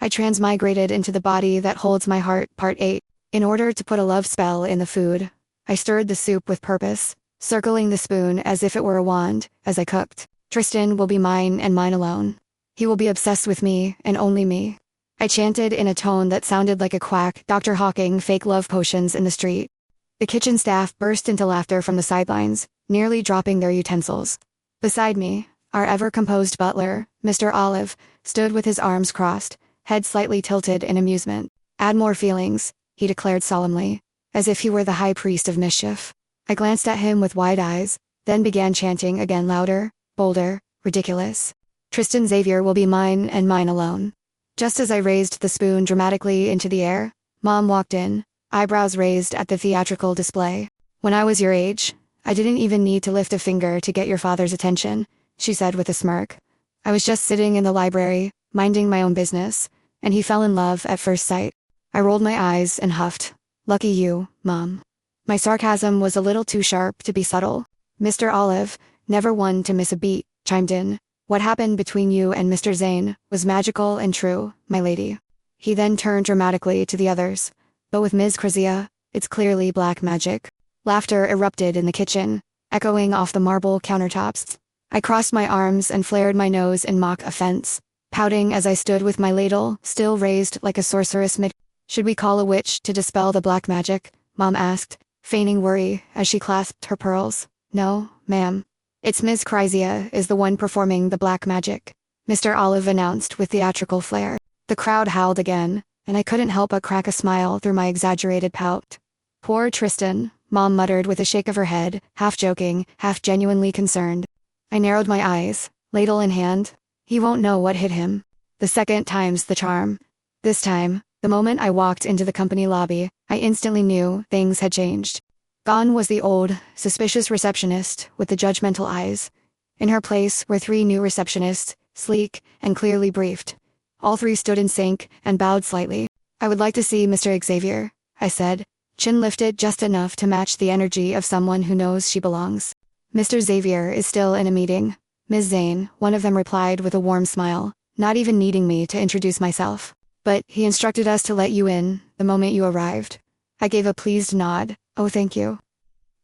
I transmigrated into the body that holds my heart. Part 8. In order to put a love spell in the food, I stirred the soup with purpose, circling the spoon as if it were a wand, as I cooked. Tristan will be mine and mine alone. He will be obsessed with me, and only me. I chanted in a tone that sounded like a quack, Dr. hawking fake love potions in the street. The kitchen staff burst into laughter from the sidelines, nearly dropping their utensils. Beside me, our ever-composed butler, Mr. Olive, stood with his arms crossed, head slightly tilted in amusement. Add more feelings, he declared solemnly, as if he were the high priest of mischief. I glanced at him with wide eyes, then began chanting again, louder, bolder, ridiculous. Tristan Xavier will be mine and mine alone. Just as I raised the spoon dramatically into the air, Mom walked in, eyebrows raised at the theatrical display. When I was your age, I didn't even need to lift a finger to get your father's attention, she said with a smirk. I was just sitting in the library, minding my own business, and he fell in love at first sight. I rolled my eyes and huffed. Lucky you, Mom. My sarcasm was a little too sharp to be subtle. Mr. Olive, never one to miss a beat, chimed in. What happened between you and Mr. Zane was magical and true, my lady. He then turned dramatically to the others. But with Ms. Krazia, it's clearly black magic. Laughter erupted in the kitchen, echoing off the marble countertops. I crossed my arms and flared my nose in mock offense, pouting as I stood with my ladle still raised like a sorceress mid. Should we call a witch to dispel the black magic? Mom asked, feigning worry as she clasped her pearls. No, ma'am. It's Ms. Krazia is the one performing the black magic, Mr. Olive announced with theatrical flair. The crowd howled again, and I couldn't help but crack a smile through my exaggerated pout. Poor Tristan, Mom muttered with a shake of her head, half joking, half genuinely concerned. I narrowed my eyes, ladle in hand. He won't know what hit him. The second time's the charm. This time, the moment I walked into the company lobby, I instantly knew things had changed. Gone was the old, suspicious receptionist with the judgmental eyes. In her place were 3 new receptionists, sleek and clearly briefed. All 3 stood in sync and bowed slightly. I would like to see Mr. Xavier, I said, chin lifted just enough to match the energy of someone who knows she belongs. Mr. Xavier is still in a meeting. Ms. Zane, one of them replied with a warm smile, not even needing me to introduce myself. But he instructed us to let you in the moment you arrived. I gave a pleased nod. Oh, thank you.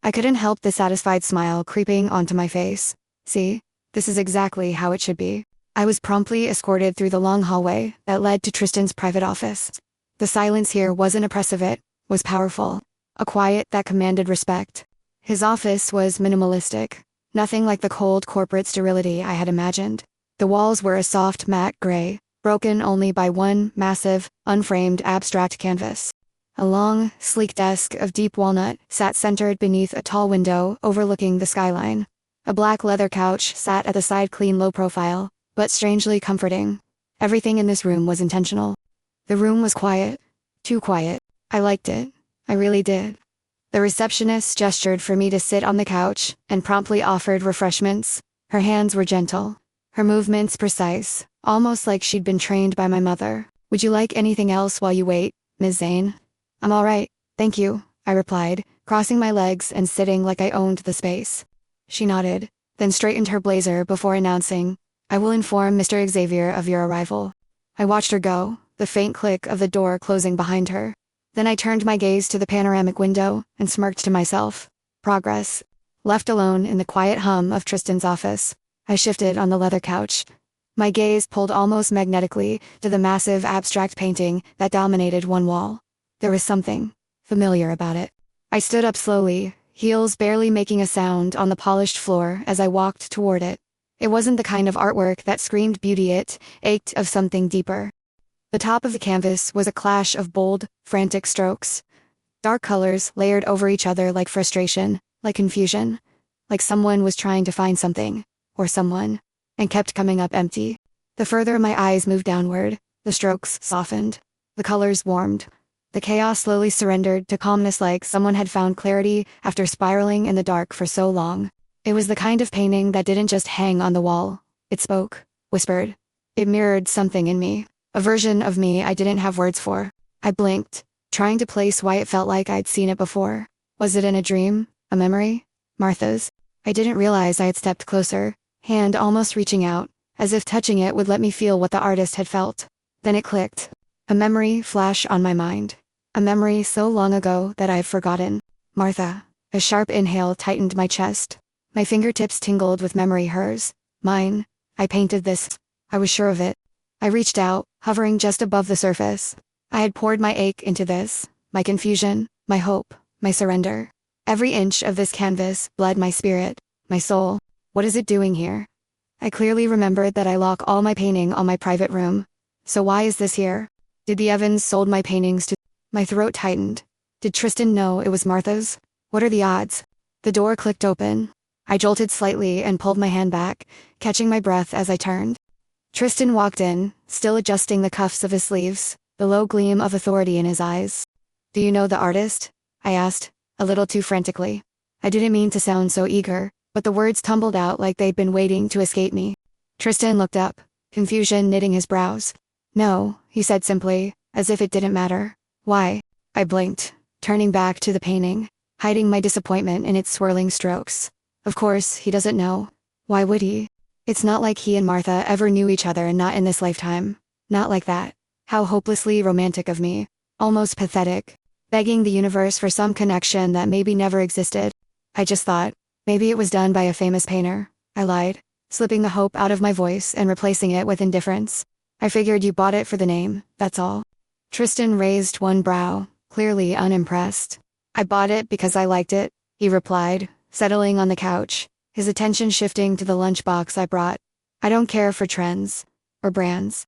I couldn't help the satisfied smile creeping onto my face. See, this is exactly how it should be. I was promptly escorted through the long hallway that led to Tristan's private office. The silence here wasn't oppressive, it was powerful. A quiet that commanded respect. His office was minimalistic. Nothing like the cold corporate sterility I had imagined. The walls were a soft matte gray, broken only by one massive, unframed abstract canvas. A long, sleek desk of deep walnut sat centered beneath a tall window overlooking the skyline. A black leather couch sat at the side, clean, low profile, but strangely comforting. Everything in this room was intentional. The room was quiet. Too quiet. I liked it. I really did. The receptionist gestured for me to sit on the couch and promptly offered refreshments. Her hands were gentle. Her movements precise, almost like she'd been trained by my mother. Would you like anything else while you wait, Ms. Zane? I'm all right, thank you, I replied, crossing my legs and sitting like I owned the space. She nodded, then straightened her blazer before announcing, I will inform Mr. Xavier of your arrival. I watched her go, the faint click of the door closing behind her. Then I turned my gaze to the panoramic window and smirked to myself. Progress. Left alone in the quiet hum of Tristan's office, I shifted on the leather couch. My gaze pulled almost magnetically to the massive abstract painting that dominated one wall. There was something familiar about it. I stood up slowly, heels barely making a sound on the polished floor as I walked toward it. It wasn't the kind of artwork that screamed beauty, it ached of something deeper. The top of the canvas was a clash of bold, frantic strokes. Dark colors layered over each other like frustration, like confusion, like someone was trying to find something, or someone, and kept coming up empty. The further my eyes moved downward, the strokes softened. The colors warmed. The chaos slowly surrendered to calmness, like someone had found clarity after spiraling in the dark for so long. It was the kind of painting that didn't just hang on the wall. It spoke, whispered. It mirrored something in me, a version of me I didn't have words for. I blinked, trying to place why it felt like I'd seen it before. Was it in a dream? A memory? Martha's? I didn't realize I had stepped closer, hand almost reaching out, as if touching it would let me feel what the artist had felt. Then it clicked. A memory flashed on my mind. A memory so long ago that I've forgotten. Martha. A sharp inhale tightened my chest. My fingertips tingled with memory. Hers. Mine. I painted this. I was sure of it. I reached out, hovering just above the surface. I had poured my ache into this, my confusion, my hope, my surrender. Every inch of this canvas bled my spirit, my soul. What is it doing here? I clearly remembered that I lock all my painting on my private room. So why is this here? Did the Evans sold my paintings to... My throat tightened. Did Tristan know it was Martha's? What are the odds? The door clicked open. I jolted slightly and pulled my hand back, catching my breath as I turned. Tristan walked in, still adjusting the cuffs of his sleeves, the low gleam of authority in his eyes. Do you know the artist? I asked, a little too frantically. I didn't mean to sound so eager, but the words tumbled out like they'd been waiting to escape me. Tristan looked up, confusion knitting his brows. No, he said simply, as if it didn't matter. Why? I blinked, turning back to the painting, hiding my disappointment in its swirling strokes. Of course, he doesn't know. Why would he? It's not like he and Martha ever knew each other, not in this lifetime. Not like that. How hopelessly romantic of me. Almost pathetic. Begging the universe for some connection that maybe never existed. I just thought, maybe it was done by a famous painter. I lied, slipping the hope out of my voice and replacing it with indifference. I figured you bought it for the name, that's all. Tristan raised one brow, clearly unimpressed. I bought it because I liked it, he replied, settling on the couch, his attention shifting to the lunchbox I brought. I don't care for trends. Or brands.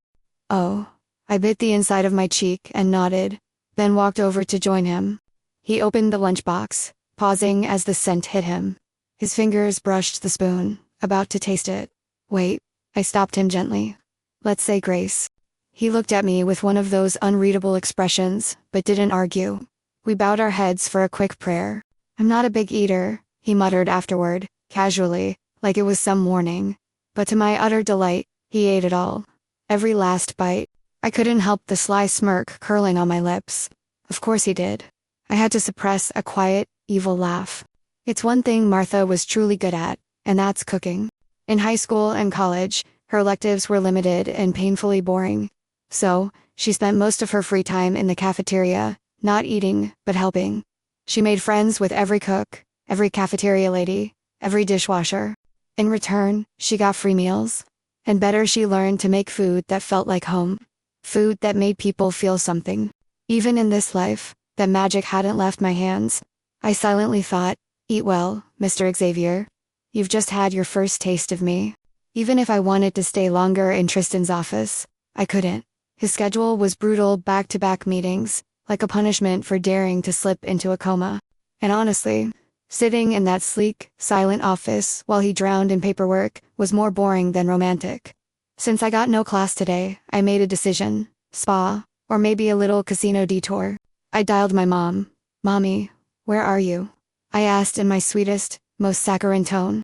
Oh. I bit the inside of my cheek and nodded, then walked over to join him. He opened the lunchbox, pausing as the scent hit him. His fingers brushed the spoon, about to taste it. Wait. I stopped him gently. Let's say grace. He looked at me with one of those unreadable expressions, but didn't argue. We bowed our heads for a quick prayer. I'm not a big eater, he muttered afterward, casually, like it was some warning. But to my utter delight, he ate it all. Every last bite. I couldn't help the sly smirk curling on my lips. Of course he did. I had to suppress a quiet, evil laugh. It's one thing Martha was truly good at, and that's cooking. In high school and college, her electives were limited and painfully boring. So, she spent most of her free time in the cafeteria, not eating, but helping. She made friends with every cook, every cafeteria lady, every dishwasher. In return, she got free meals. And better, she learned to make food that felt like home. Food that made people feel something. Even in this life, that magic hadn't left my hands. I silently thought, eat well, Mr. Xavier. You've just had your first taste of me. Even if I wanted to stay longer in Tristan's office, I couldn't. His schedule was brutal, back-to-back meetings, like a punishment for daring to slip into a coma. And honestly, sitting in that sleek, silent office while he drowned in paperwork was more boring than romantic. Since I got no class today, I made a decision. Spa, or maybe a little casino detour. I dialed my mom. Mommy, where are you? I asked in my sweetest, most saccharine tone.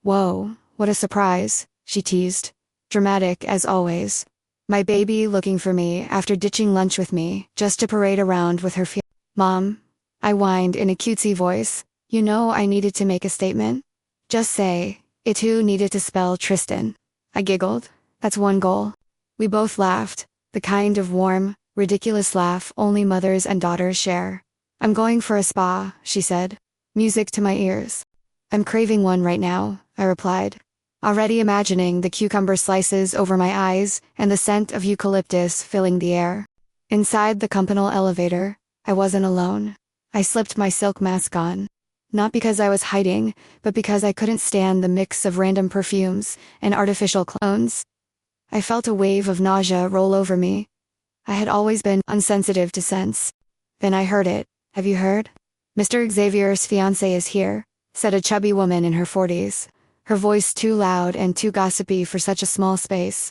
Whoa, what a surprise, she teased. Dramatic as always. My baby looking for me after ditching lunch with me, just to parade around with her Mom, I whined in a cutesy voice. You know I needed to make a statement. Just say, it who needed to spell Tristan. I giggled. That's one goal. We both laughed, the kind of warm, ridiculous laugh only mothers and daughters share. I'm going for a spa, she said. Music to my ears. I'm craving one right now, I replied, already imagining the cucumber slices over my eyes and the scent of eucalyptus filling the air. Inside the communal elevator, I wasn't alone. I slipped my silk mask on. Not because I was hiding, but because I couldn't stand the mix of random perfumes and artificial clones. I felt a wave of nausea roll over me. I had always been unsensitive to scents. Then I heard it. Have you heard? Mr. Xavier's fiancé is here, said a chubby woman in her 40s, her voice too loud and too gossipy for such a small space.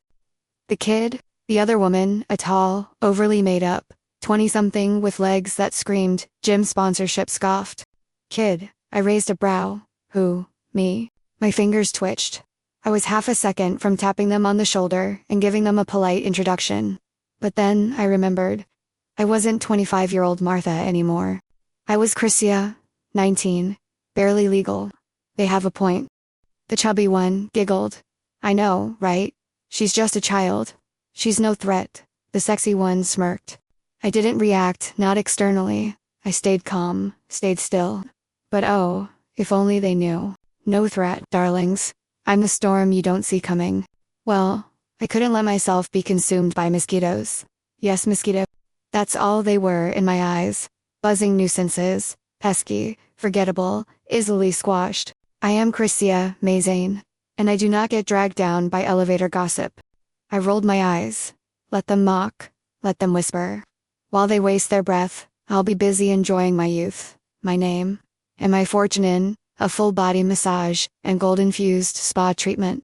The kid, the other woman, a tall, overly made-up, 20-something with legs that screamed, gym sponsorship, scoffed. Kid, I raised a brow. Who? Me? My fingers twitched. I was half a second from tapping them on the shoulder and giving them a polite introduction. But then I remembered. I wasn't 25-year-old Martha anymore. I was Chrissia, 19, barely legal. They have a point. The chubby one giggled. I know, right? She's just a child. She's no threat. The sexy one smirked. I didn't react, not externally. I stayed calm, stayed still. But oh, if only they knew. No threat, darlings. I'm the storm you don't see coming. Well, I couldn't let myself be consumed by mosquitoes. Yes, mosquito. That's all they were in my eyes. Buzzing nuisances, pesky, forgettable, easily squashed. I am Christia Mazane, and I do not get dragged down by elevator gossip. I rolled my eyes. Let them mock, let them whisper. While they waste their breath, I'll be busy enjoying my youth, my name, and my fortune in a full body massage and gold-infused spa treatment.